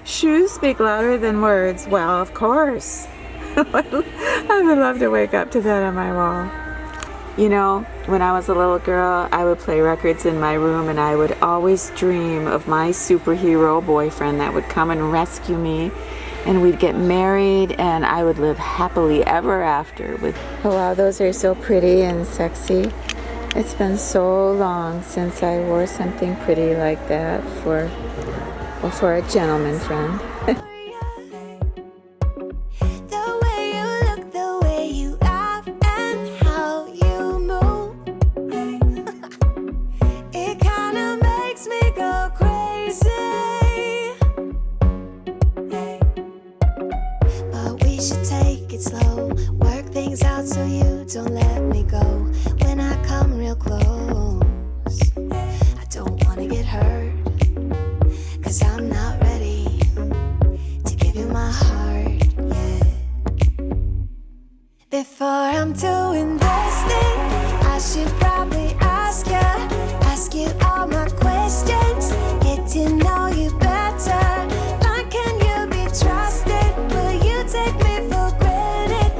Shoes speak louder than words. Well, of course. I would love to wake up to that on my wall. You know, when I was a little girl, I would play records in my room, and I would always dream of my superhero boyfriend that would come and rescue me, and we'd get married, and I would live happily ever after with... Oh wow, those are so pretty and sexy. It's been so long since I wore something pretty like that for a gentleman friend. Before I'm too invested, I should probably ask you all my questions, get to know you better. Like, can you be trusted? Will you take me for granted?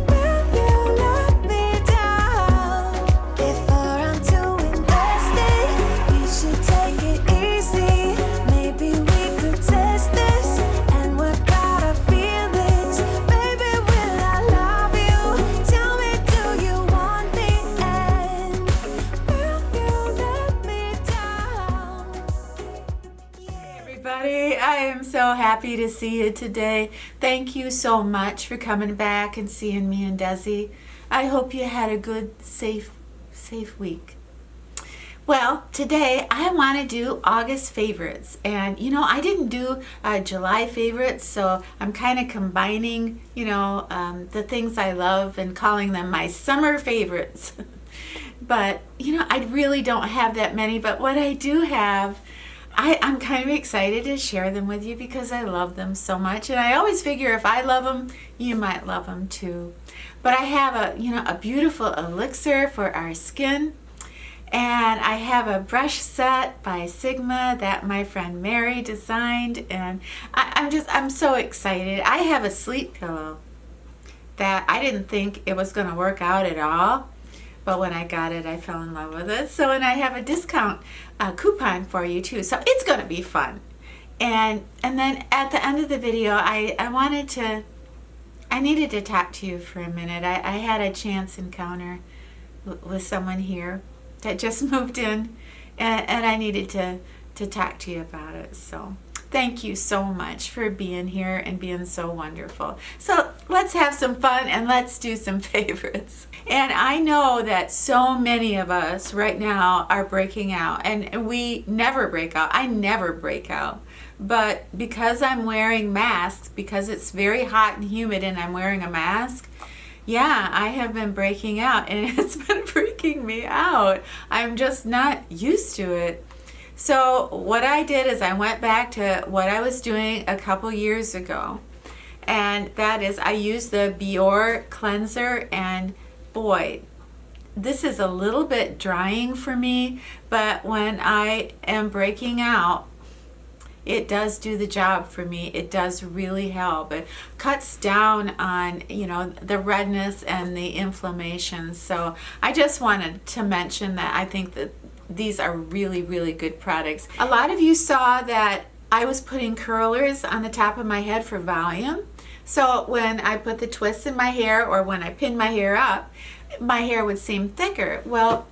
Will you let me down? Before I'm too invested, you should take it easy. Maybe we could test this and work out our feelings. Baby, will I love you? Tell me, do you want me? And will you let me down? Hey everybody, I am so happy to see you today. Thank you so much for coming back and seeing me and Desi. I hope you had a good, safe week. Well, today I want to do August favorites, and you know, I didn't do July favorites, so I'm kind of combining, you know, the things I love and calling them my summer favorites. But you know, I really don't have that many, but what I do have, I'm kind of excited to share them with you because I love them so much, and I always figure if I love them, you might love them too. But I have a beautiful elixir for our skin. And I have a brush set by Sigma that my friend Mary designed, and I'm so excited. I have a sleep pillow that I didn't think it was going to work out at all, but when I got it, I fell in love with it. So, and I have a discount coupon for you too, so it's going to be fun. And then at the end of the video, I needed to talk to you for a minute. I had a chance encounter with someone here that just moved in, and I needed to talk to you about it. So thank you so much for being here and being so wonderful. So let's have some fun and let's do some favorites. And I know that so many of us right now are breaking out, and we never break out. I never break out. But because I'm wearing masks, because it's very hot and humid and I'm wearing a mask, yeah, I have been breaking out, and it's been freaking me out. I'm just not used to it. So what I did is I went back to what I was doing a couple years ago, and that is I used the Biore cleanser, and boy, this is a little bit drying for me, but when I am breaking out, it does do the job for me. It does really help. It cuts down on, you know, the redness and the inflammation. So I just wanted to mention that I think that these are really, really good products. A lot of you saw that I was putting curlers on the top of my head for volume. So when I put the twists in my hair, or when I pin my hair up, my hair would seem thicker. Well,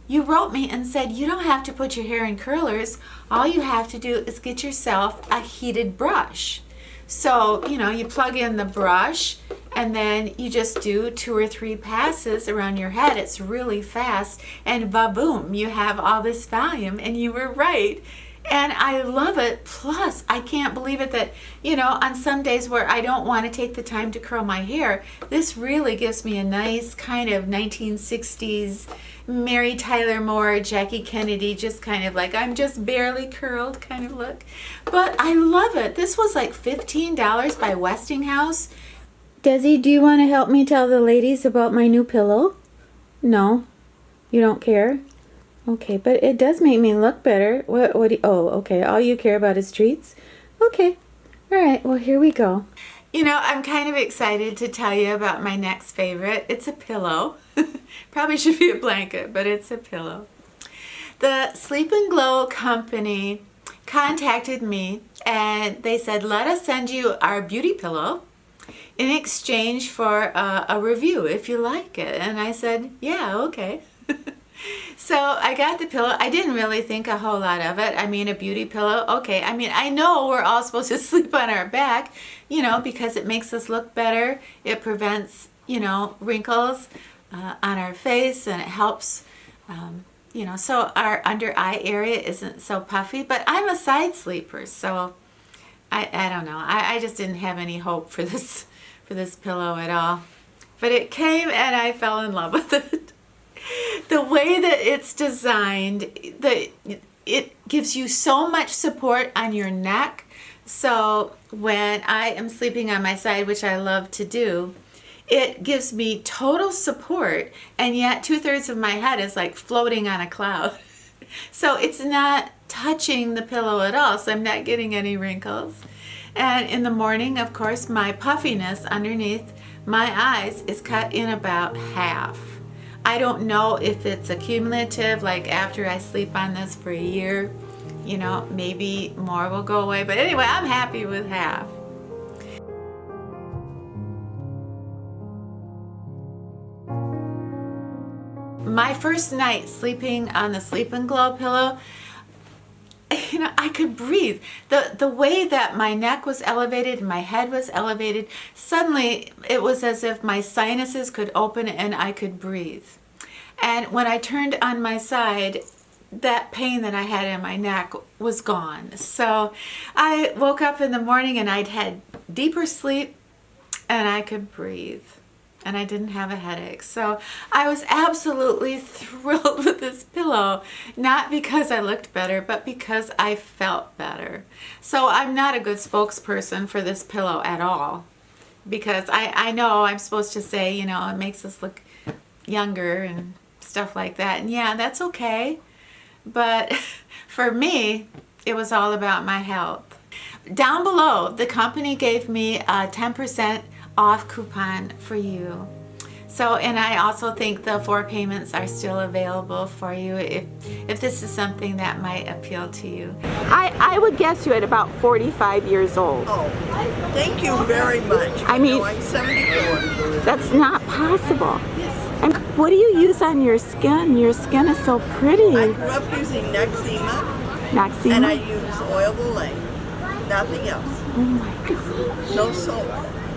you wrote me and said you don't have to put your hair in curlers. All you have to do is get yourself a heated brush. So, you know, you plug in the brush and then you just do 2 or 3 passes around your head. It's really fast, and ba-boom, you have all this volume, and you were right. And I love it. Plus, I can't believe it that, you know, on some days where I don't want to take the time to curl my hair, this really gives me a nice kind of 1960s Mary Tyler Moore, Jackie Kennedy, just kind of like I'm just barely curled kind of look. But I love it. This was like $15 by Westinghouse. Desi, do you want to help me tell the ladies about my new pillow? No? You don't care? Okay, but it does make me look better. What do you, oh, okay. All you care about is treats? Okay. All right, well, here we go. You know, I'm kind of excited to tell you about my next favorite. It's a pillow. Probably should be a blanket, but it's a pillow. The Sleep and Glow company contacted me and they said, let us send you our beauty pillow in exchange for a review if you like it. And I said, yeah, okay. So I got the pillow. I didn't really think a whole lot of it. I mean, a beauty pillow, okay. I mean, I know we're all supposed to sleep on our back, you know, because it makes us look better. It prevents, you know, wrinkles on our face, and it helps, you know, so our under eye area isn't so puffy. But I'm a side sleeper, so I don't know. I just didn't have any hope for this pillow at all. But it came and I fell in love with it. The way that it's designed, it gives you so much support on your neck. So when I am sleeping on my side, which I love to do, it gives me total support, and yet 2/3 of my head is like floating on a cloud. So it's not touching the pillow at all, so I'm not getting any wrinkles. And in the morning, of course, my puffiness underneath my eyes is cut in about half. I don't know if it's accumulative, like after I sleep on this for a year, you know, maybe more will go away. But anyway, I'm happy with half. My first night sleeping on the Sleep and Glow pillow, you know, I could breathe. The way that my neck was elevated and my head was elevated, suddenly it was as if my sinuses could open and I could breathe. And when I turned on my side, that pain that I had in my neck was gone. So I woke up in the morning and I'd had deeper sleep and I could breathe. And I didn't have a headache. So I was absolutely thrilled with this pillow, not because I looked better, but because I felt better. So I'm not a good spokesperson for this pillow at all, because I know I'm supposed to say, you know, it makes us look younger and stuff like that. And yeah, that's okay. But for me, it was all about my health. Down below, the company gave me a 10% off coupon for you. So, and I also think the 4 payments are still available for you if this is something that might appeal to you. I would guess you at about 45 years old. Oh, thank you very much. I mean, no, I'm 74. That's not possible. Yes. And what do you use on your skin? Your skin is so pretty. I grew up using Noxema, Noxema? and I use oil of Olay. Nothing else. Oh my God. No soap.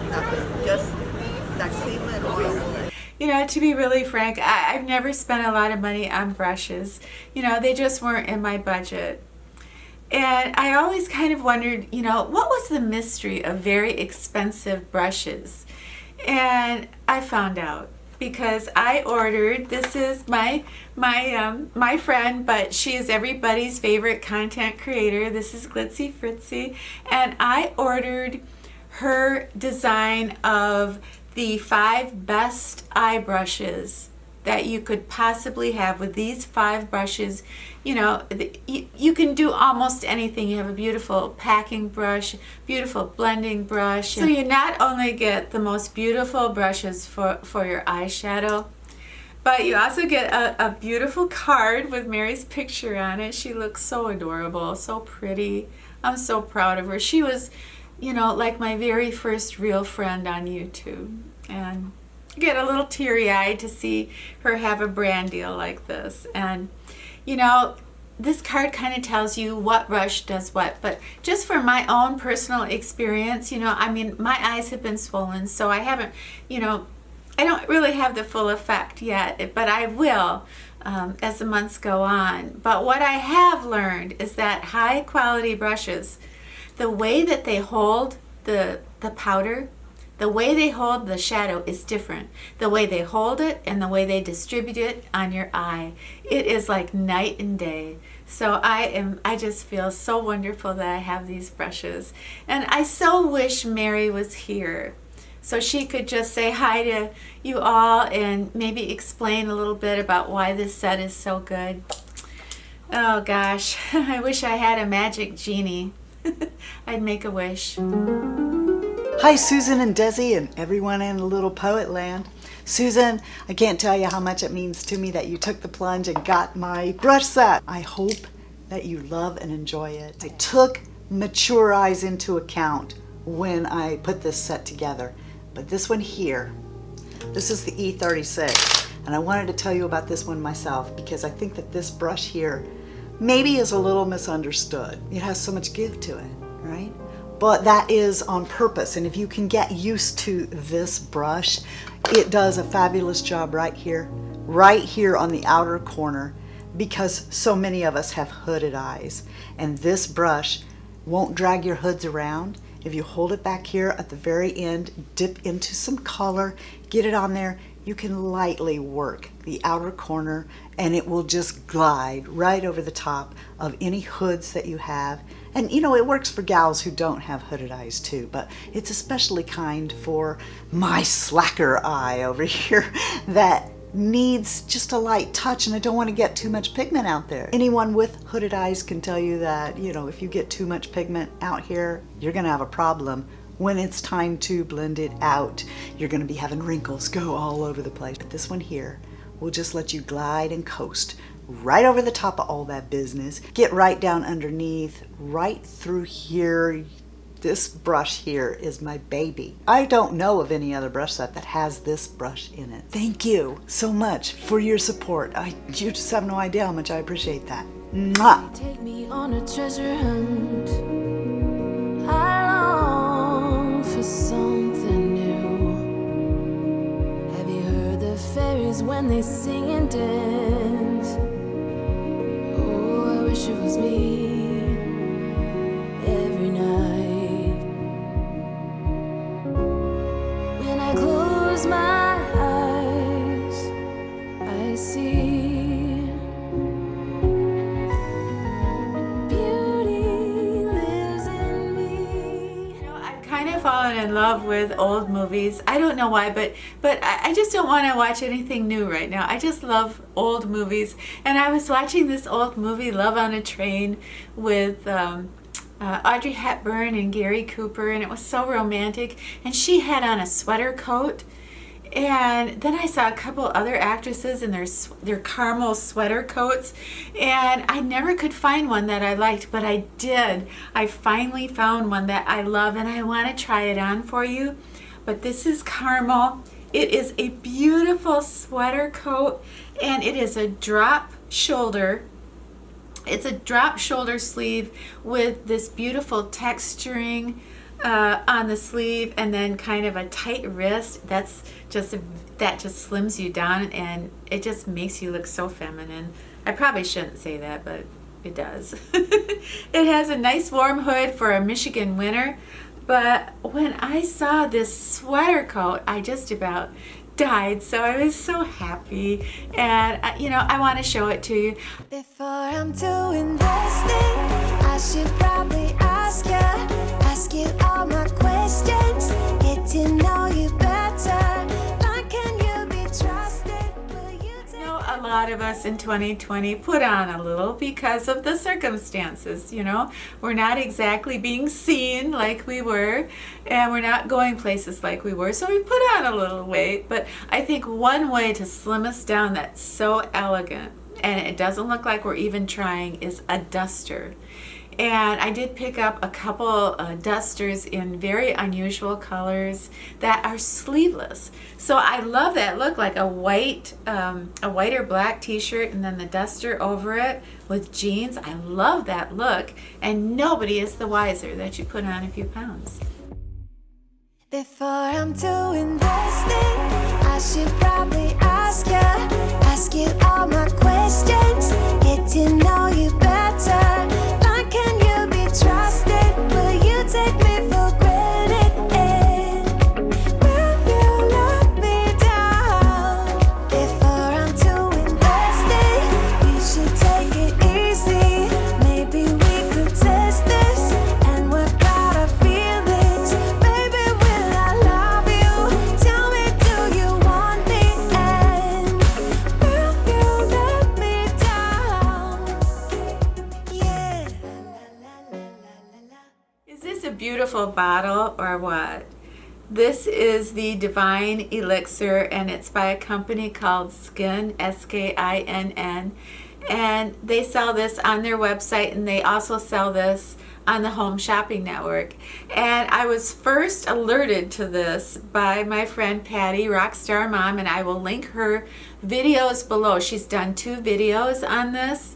Nothing. Just Noxema and oil of Olay. You know, to be really frank, I've never spent a lot of money on brushes. You know, they just weren't in my budget. And I always kind of wondered, you know, what was the mystery of very expensive brushes? And I found out, because I ordered, this is my friend, but she is everybody's favorite content creator. This is Glitzy Fritzy. And I ordered her design of the 5 best eye brushes that you could possibly have. With these 5 brushes, you know, you can do almost anything. You have a beautiful packing brush, beautiful blending brush. So you not only get the most beautiful brushes for your eyeshadow, but you also get a beautiful card with Mary's picture on it. She looks so adorable, so pretty. I'm so proud of her. She was, you know, like my very first real friend on YouTube. And I get a little teary-eyed to see her have a brand deal like this. And, you know, this card kind of tells you what brush does what. But just for my own personal experience, you know, I mean, my eyes have been swollen, so I haven't, you know, I don't really have the full effect yet, but I will as the months go on. But what I have learned is that high quality brushes, the way that they hold the powder, the way they hold the shadow is different. The way they hold it and the way they distribute it on your eye, it is like night and day. So I just feel so wonderful that I have these brushes. And I so wish Mary was here so she could just say hi to you all and maybe explain a little bit about why this set is so good. Oh gosh, I wish I had a magic genie. I'd make a wish. Hi, Susan and Desi and everyone in LittlePoet land. Susan, I can't tell you how much it means to me that you took the plunge and got my brush set. I hope that you love and enjoy it. I took mature eyes into account when I put this set together. But this one here, this is the E36. And I wanted to tell you about this one myself because I think that this brush here maybe is a little misunderstood. It has so much give to it, right? But that is on purpose. And if you can get used to this brush, it does a fabulous job right here on the outer corner, because so many of us have hooded eyes. And this brush won't drag your hoods around. If you hold it back here at the very end, dip into some color, get it on there, you can lightly work the outer corner and it will just glide right over the top of any hoods that you have. And you know, it works for gals who don't have hooded eyes too, but it's especially kind for my slacker eye over here that needs just a light touch, and I don't want to get too much pigment out there. Anyone with hooded eyes can tell you that, you know, if you get too much pigment out here, you're gonna have a problem when it's time to blend it out. You're gonna be having wrinkles go all over the place. But this one here will just let you glide and coast right over the top of all that business. Get right down underneath, right through here. This brush here is my baby. I don't know of any other brush set that has this brush in it. Thank you so much for your support. You just have no idea how much I appreciate that. Mwah! Take me on a treasure hunt. I long for something new. Have you heard the fairies when they sing and dance? Oh, I wish it was me every night. When I close my eyes, I see beauty lives in me. You know, I've kind of fallen in love with old movies. I don't know why, but I just don't want to watch anything new right now. I just love old movies. And I was watching this old movie, Love on a Train, with Audrey Hepburn and Gary Cooper, and it was so romantic. And she had on a sweater coat. And then I saw a couple other actresses in their caramel sweater coats, and I never could find one that I liked, but I did. I finally found one that I love, and I want to try it on for you. But this is caramel. It is a beautiful sweater coat, and it is a drop shoulder. It's a drop shoulder sleeve with this beautiful texturing on the sleeve, and then kind of a tight wrist. That just slims you down, and it just makes you look so feminine. I probably shouldn't say that, but it does. It has a nice warm hood for a Michigan winter, but when I saw this sweater coat, I just about died. So I was so happy, and you know, I want to show it to you. Before I'm too invested, I should probably ask you all my questions, get to know you better. But can you be trusted? Will you take You know, a lot of us in 2020 put on a little because of the circumstances. You know, we're not exactly being seen like we were, and we're not going places like we were, so we put on a little weight. But I think one way to slim us down that's so elegant, and it doesn't look like we're even trying, is a duster. And I did pick up a couple dusters in very unusual colors that are sleeveless. So I love that look, like a white or black t-shirt and then the duster over it with jeans. I love that look, and nobody is the wiser that you put on a few pounds. Before I'm too invested, I should probably ask you all my questions, get to know you better. But can you be trusted? Will you take me for granted? Will you let me down? Before I'm too invested, you should take it easy. Maybe we could test this and work out our feelings. Baby, will I love you? Tell me, do you want me? And will you let me down? a beautiful bottle, or what? This is the Divine Elixir, and it's by a company called Skinn, Skinn, and they sell this on their website, and they also sell this on the Home Shopping Network. And I was first alerted to this by my friend Patty, Rockstar Mom, and I will link her videos below. She's done 2 videos on this,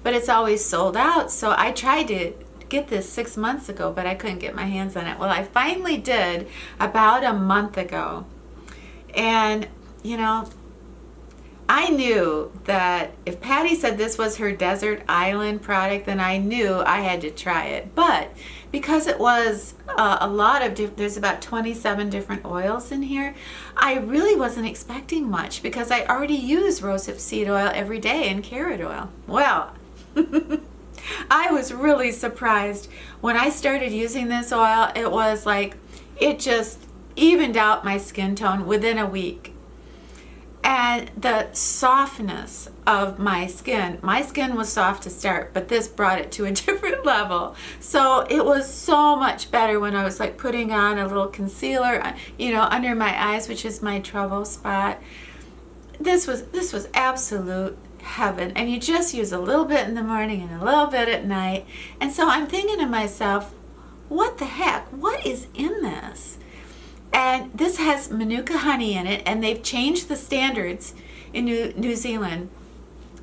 but it's always sold out. So I tried to get this 6 months ago, but I couldn't get my hands on it. Well, I finally did about a month ago. And, you know, I knew that if Patty said this was her desert island product, then I knew I had to try it. But because it was a lot of, there's about 27 different oils in here, I really wasn't expecting much because I already use rosehip seed oil every day and carrot oil. Well, I was really surprised when I started using this oil. It was like, it just evened out my skin tone within a week. And the softness of my skin was soft to start, but this brought it to a different level. So it was so much better when I was like putting on a little concealer, you know, under my eyes, which is my trouble spot. This was absolute heaven. And you just use a little bit in the morning and a little bit at night. And so I'm thinking to myself, what the heck? What is in this? And this has Manuka honey in it, and they've changed the standards in New Zealand.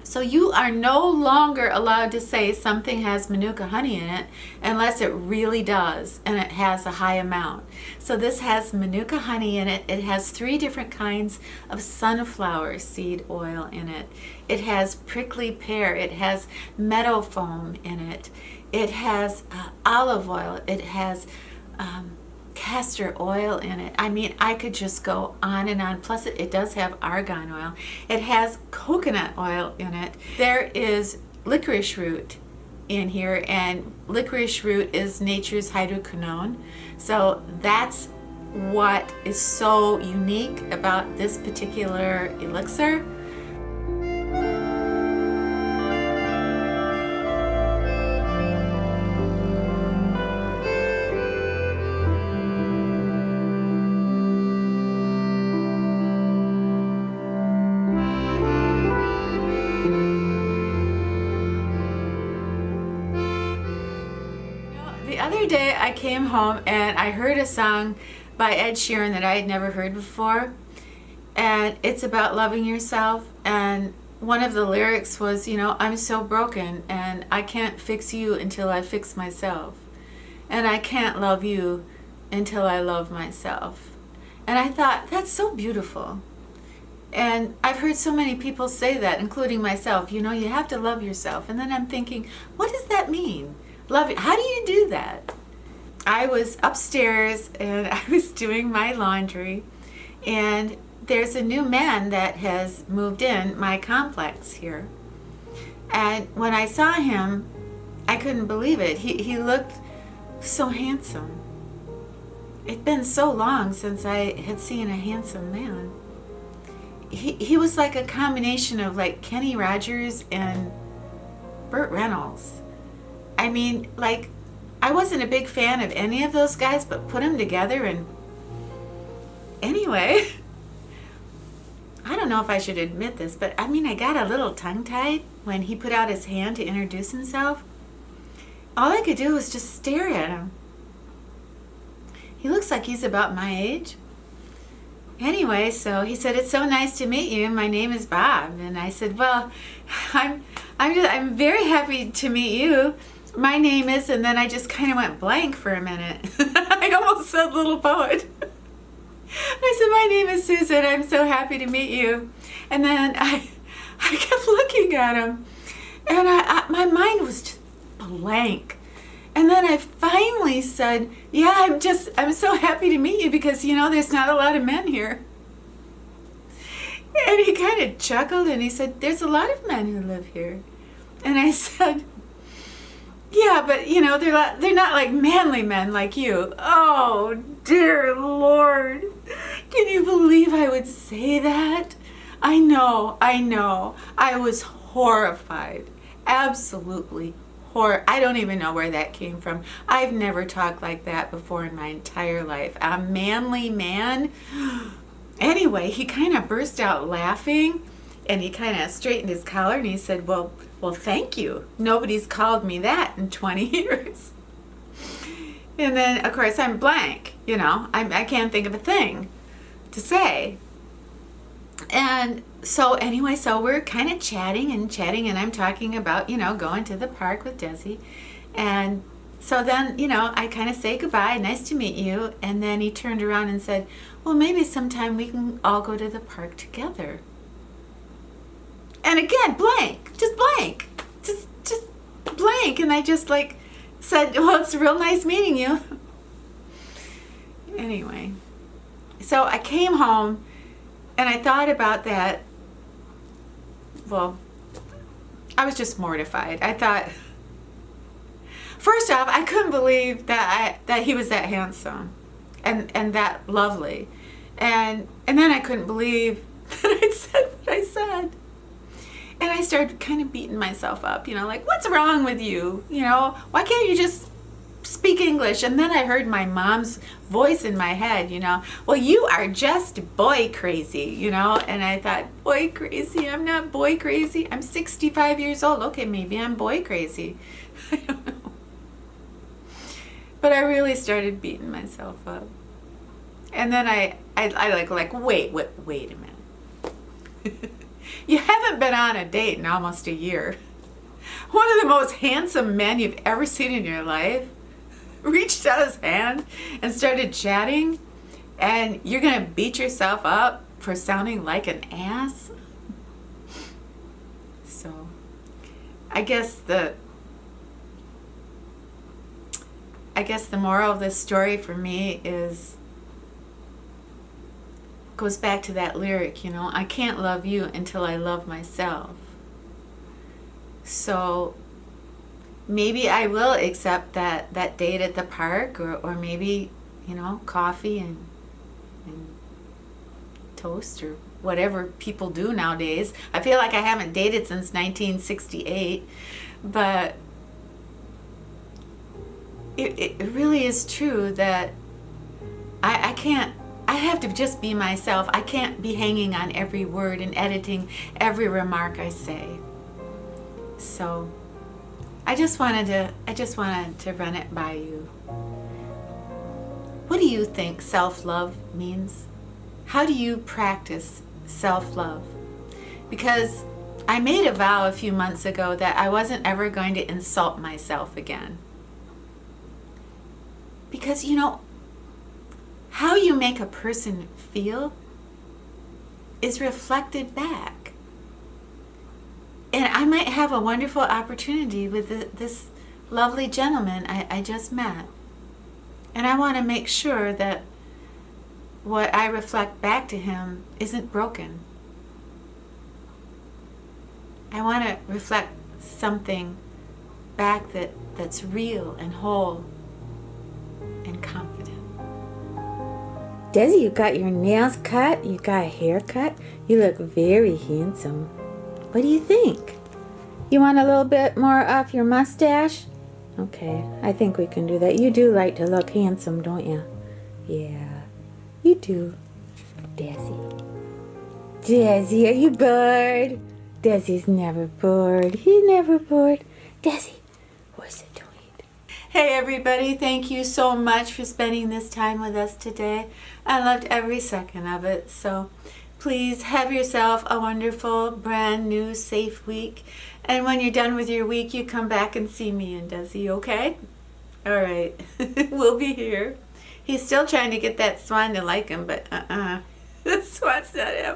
So you are no longer allowed to say something has Manuka honey in it unless it really does, and it has a high amount. So this has Manuka honey in it. It has 3 different kinds of sunflower seed oil in it. It has prickly pear. It has meadow foam in it. It has olive oil. It has castor oil in it. I mean, I could just go on and on. Plus it does have argan oil. It has coconut oil in it. There is licorice root in here, and licorice root is nature's hydroquinone. So that's what is so unique about this particular elixir. The other day I came home and I heard a song by Ed Sheeran that I had never heard before, and it's about loving yourself, and one of the lyrics was, you know, I'm so broken and I can't fix you until I fix myself, and I can't love you until I love myself. And I thought, that's so beautiful. And I've heard so many people say that, including myself, you know, you have to love yourself. And then I'm thinking, what does that mean? Love it. How do you do that? I was upstairs and I was doing my laundry, and there's a new man that has moved in my complex here. And when I saw him, I couldn't believe it. He looked so handsome. It'd been so long since I had seen a handsome man. He was like a combination of like Kenny Rogers and Burt Reynolds. I mean, like, I wasn't a big fan of any of those guys, but put them together and anyway, I don't know if I should admit this, but I mean, I got a little tongue-tied when he put out his hand to introduce himself. All I could do was just stare at him. He looks like he's about my age. Anyway, so he said, it's so nice to meet you. My name is Bob. And I said, well, I'm very happy to meet you. My name is, and then I just kind of went blank for a minute. I almost said LittlePoet. I said, my name is Susan. I'm so happy to meet you. And then I kept looking at him, and my mind was just blank. And then I finally said, yeah, I'm so happy to meet you because, you know, there's not a lot of men here. And he kind of chuckled and he said, there's a lot of men who live here. And I said, yeah, but, you know, they're not like manly men like you. Oh, dear Lord. Can you believe I would say that? I know. I was horrified. Absolutely poor, I don't even know where that came from. I've never talked like that before in my entire life. A manly man. Anyway, he kind of burst out laughing, and he kind of straightened his collar, and he said, well, thank you. Nobody's called me that in 20 years. And then, of course, I'm blank, I can't think of a thing to say. And so anyway, so we're kind of chatting, and I'm talking about, going to the park with Desi. And so then, I kind of say goodbye, nice to meet you. And then he turned around and said, well, maybe sometime we can all go to the park together. And again, blank, just blank, just blank. And I just said, well, it's real nice meeting you. Anyway, so I came home and I thought about that. Well, I was just mortified. I thought, first off, I couldn't believe that he was that handsome and that lovely. And then I couldn't believe that I said what I said. And I started kind of beating myself up, what's wrong with you? Why can't you just speak English? And then I heard my mom's voice in my head, well, you are just boy crazy, and I thought, boy crazy? I'm not boy crazy. I'm 65 years old. Okay, maybe I'm boy crazy. I don't know. But I really started beating myself up. And then I wait a minute. You haven't been on a date in almost a year. One of the most handsome men you've ever seen in your life reached out his hand and started chatting, and you're going to beat yourself up for sounding like an ass? So, I guess the moral of this story for me goes back to that lyric, I can't love you until I love myself. So maybe I will accept that date at the park, or maybe, coffee and toast or whatever people do nowadays. I feel like I haven't dated since 1968, but it really is true that I have to just be myself. I can't be hanging on every word and editing every remark I say. So I just wanted to run it by you. What do you think self-love means? How do you practice self-love? Because I made a vow a few months ago that I wasn't ever going to insult myself again. Because, how you make a person feel is reflected back. And I might have a wonderful opportunity with this lovely gentleman I just met. And I want to make sure that what I reflect back to him isn't broken. I want to reflect something back that's real and whole and confident. Desi, you got your nails cut, you got a haircut, you look very handsome. What do you think? You want a little bit more off your mustache? Okay, I think we can do that. You do like to look handsome, don't you? Yeah, you do. Desi. Desi, are you bored? Desi's never bored. He's never bored. Desi, where's the tweet? Hey everybody, thank you so much for spending this time with us today. I loved every second of it. So please have yourself a wonderful, brand new, safe week. And when you're done with your week, you come back and see me and Desi, okay? All right, we'll be here. He's still trying to get that swan to like him, but the swan's not him.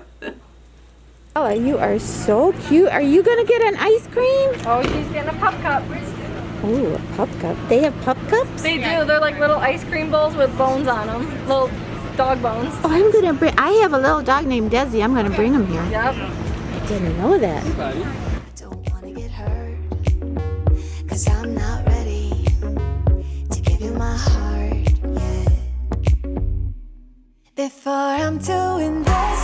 Ella, you are so cute. Are you going to get an ice cream? Oh, she's getting a pup cup. Oh, a pup cup. They have pup cups? They do. They're like little ice cream bowls with bones on them. Little dog bones. Oh, I'm going to bring... I have a little dog named Desi. I'm going to bring him here. Yep. I didn't know that. I don't wanna get hurt, 'cause I'm not ready to give you my heart yet. Before I'm too invested